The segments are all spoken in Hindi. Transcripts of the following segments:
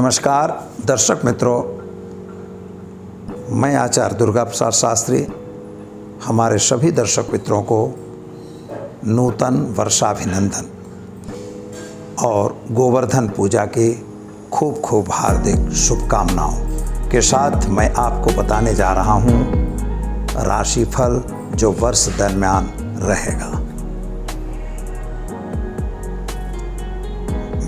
नमस्कार दर्शक मित्रों, मैं आचार्य दुर्गा प्रसाद शास्त्री हमारे सभी दर्शक मित्रों को नूतन वर्षाभिनंदन और गोवर्धन पूजा की खूब खूब हार्दिक शुभकामनाओं के साथ मैं आपको बताने जा रहा हूँ राशिफल जो वर्ष दरमियान रहेगा।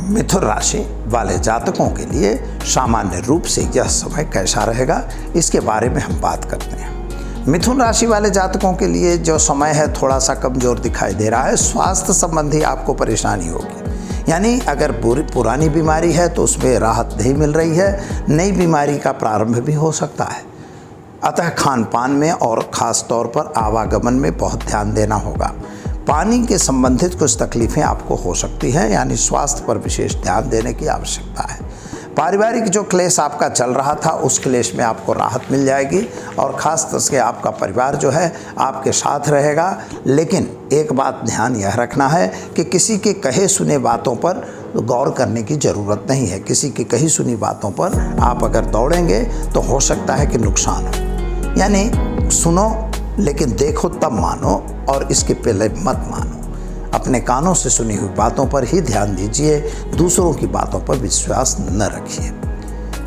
मिथुन राशि वाले जातकों के लिए सामान्य रूप से यह समय कैसा रहेगा, इसके बारे में हम बात करते हैं। मिथुन राशि वाले जातकों के लिए जो समय है थोड़ा सा कमज़ोर दिखाई दे रहा है। स्वास्थ्य संबंधी आपको परेशानी होगी, यानी अगर पुरानी बीमारी है तो उसमें राहत नहीं मिल रही है, नई बीमारी का प्रारंभ भी हो सकता है। अतः खान पान में और ख़ास तौर पर आवागमन में बहुत ध्यान देना होगा। पानी के संबंधित कुछ तकलीफ़ें आपको हो सकती हैं, यानी स्वास्थ्य पर विशेष ध्यान देने की आवश्यकता है। पारिवारिक जो क्लेश आपका चल रहा था उस क्लेश में आपको राहत मिल जाएगी और ख़ास तौर से आपका परिवार जो है आपके साथ रहेगा। लेकिन एक बात ध्यान यह रखना है कि किसी के कहे सुने बातों पर गौर करने की ज़रूरत नहीं है। किसी की कही सुनी बातों पर आप अगर दौड़ेंगे तो हो सकता है कि नुकसान हो। यानी सुनो लेकिन देखो तब मानो, और इसके पहले मत मानो। अपने कानों से सुनी हुई बातों पर ही ध्यान दीजिए, दूसरों की बातों पर विश्वास न रखिए।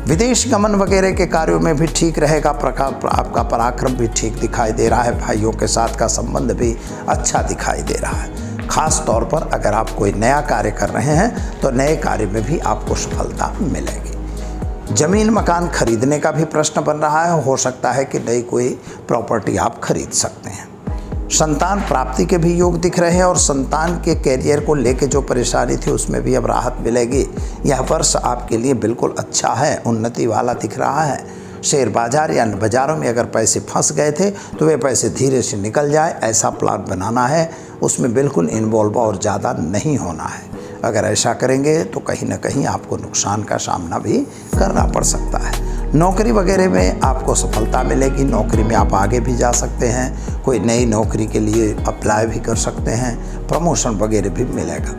विदेश गमन वगैरह के कार्यों में भी ठीक रहेगा। आपका पराक्रम भी ठीक दिखाई दे रहा है। भाइयों के साथ का संबंध भी अच्छा दिखाई दे रहा है। खास तौर पर अगर आप कोई नया कार्य कर रहे हैं तो नए कार्य में भी आपको सफलता मिलेगी। जमीन मकान खरीदने का भी प्रश्न बन रहा है। हो सकता है कि नई कोई प्रॉपर्टी आप खरीद सकते हैं। संतान प्राप्ति के भी योग दिख रहे हैं और संतान के कैरियर को लेकर जो परेशानी थी उसमें भी अब राहत मिलेगी। यह वर्ष आपके लिए बिल्कुल अच्छा है, उन्नति वाला दिख रहा है। शेयर बाजार या बाज़ारों में अगर पैसे फंस गए थे तो वे पैसे धीरे से निकल जाए, ऐसा प्लान बनाना है। उसमें बिल्कुल इन्वॉल्व और ज़्यादा नहीं होना है। अगर ऐसा करेंगे तो कहीं ना कहीं आपको नुकसान का सामना भी करना पड़ सकता है। नौकरी वगैरह में आपको सफलता मिलेगी। नौकरी में आप आगे भी जा सकते हैं। कोई नई नौकरी के लिए अप्लाई भी कर सकते हैं। प्रमोशन वगैरह भी मिलेगा।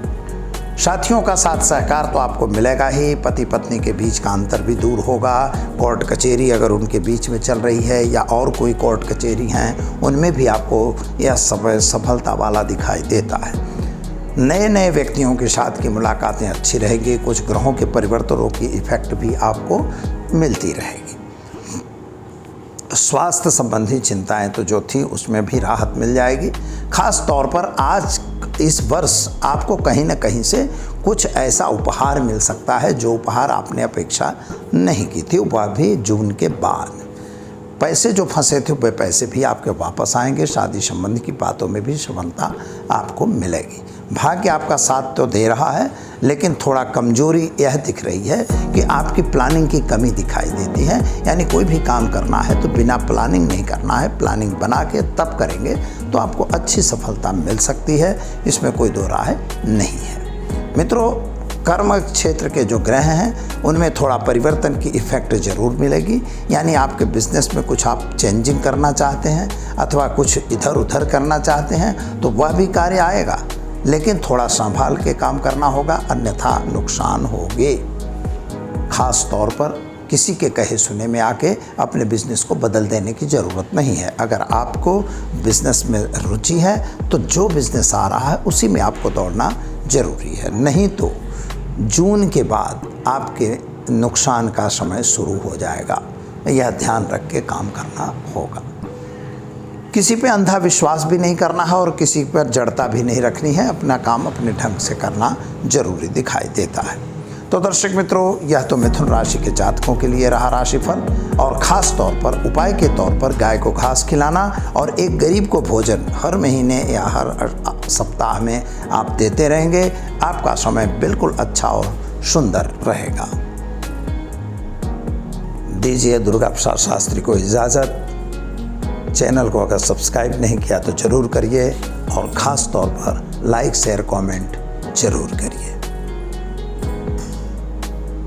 साथियों का साथ सहकार तो आपको मिलेगा ही। पति पत्नी के बीच का अंतर भी दूर होगा। कोर्ट कचहरी अगर उनके बीच में चल रही है या और कोई कोर्ट कचहरी हैं उनमें भी आपको यह समय सफलता वाला दिखाई देता है। नए नए व्यक्तियों के साथ की मुलाकातें अच्छी रहेगी। कुछ ग्रहों के परिवर्तनों की इफेक्ट भी आपको मिलती रहेगी। स्वास्थ्य संबंधी चिंताएं तो जो थी उसमें भी राहत मिल जाएगी। खास तौर पर आज इस वर्ष आपको कहीं ना कहीं से कुछ ऐसा उपहार मिल सकता है जो उपहार आपने अपेक्षा नहीं की थी, वह भी जून के बाद। पैसे जो फंसे थे वे पैसे भी आपके वापस आएंगे। शादी संबंधी की बातों में भी सफलता आपको मिलेगी। भाग्य आपका साथ तो दे रहा है, लेकिन थोड़ा कमजोरी यह दिख रही है कि आपकी प्लानिंग की कमी दिखाई देती है। यानी कोई भी काम करना है तो बिना प्लानिंग नहीं करना है, प्लानिंग बना के तब करेंगे तो आपको अच्छी सफलता मिल सकती है। इसमें कोई दो राय नहीं है। मित्रों, कर्म क्षेत्र के जो ग्रह हैं उनमें थोड़ा परिवर्तन की इफ़ेक्ट ज़रूर मिलेगी। यानी आपके बिजनेस में कुछ आप चेंजिंग करना चाहते हैं अथवा कुछ इधर उधर करना चाहते हैं तो वह भी कार्य आएगा, लेकिन थोड़ा संभाल के काम करना होगा, अन्यथा नुकसान होगे। खास तौर पर किसी के कहे सुने में आके अपने बिजनेस को बदल देने की ज़रूरत नहीं है। अगर आपको बिजनेस में रुचि है तो जो बिजनेस आ रहा है उसी में आपको दौड़ना ज़रूरी है। नहीं तो जून के बाद आपके नुकसान का समय शुरू हो जाएगा। यह ध्यान रख के काम करना होगा। किसी पे अंधा विश्वास भी नहीं करना है और किसी पर जड़ता भी नहीं रखनी है। अपना काम अपने ढंग से करना जरूरी दिखाई देता है। तो दर्शक मित्रों, यह तो मिथुन राशि के जातकों के लिए रहा राशिफल, और ख़ास तौर पर उपाय के तौर पर गाय को घास खिलाना और एक गरीब को भोजन हर महीने या हर सप्ताह में आप देते रहेंगे। आपका समय बिल्कुल अच्छा और सुंदर रहेगा। दीजिए दुर्गा प्रसाद शास्त्री को इजाज़त। चैनल को अगर सब्सक्राइब नहीं किया तो ज़रूर करिए और ख़ास तौर पर लाइक शेयर कमेंट ज़रूर करिए।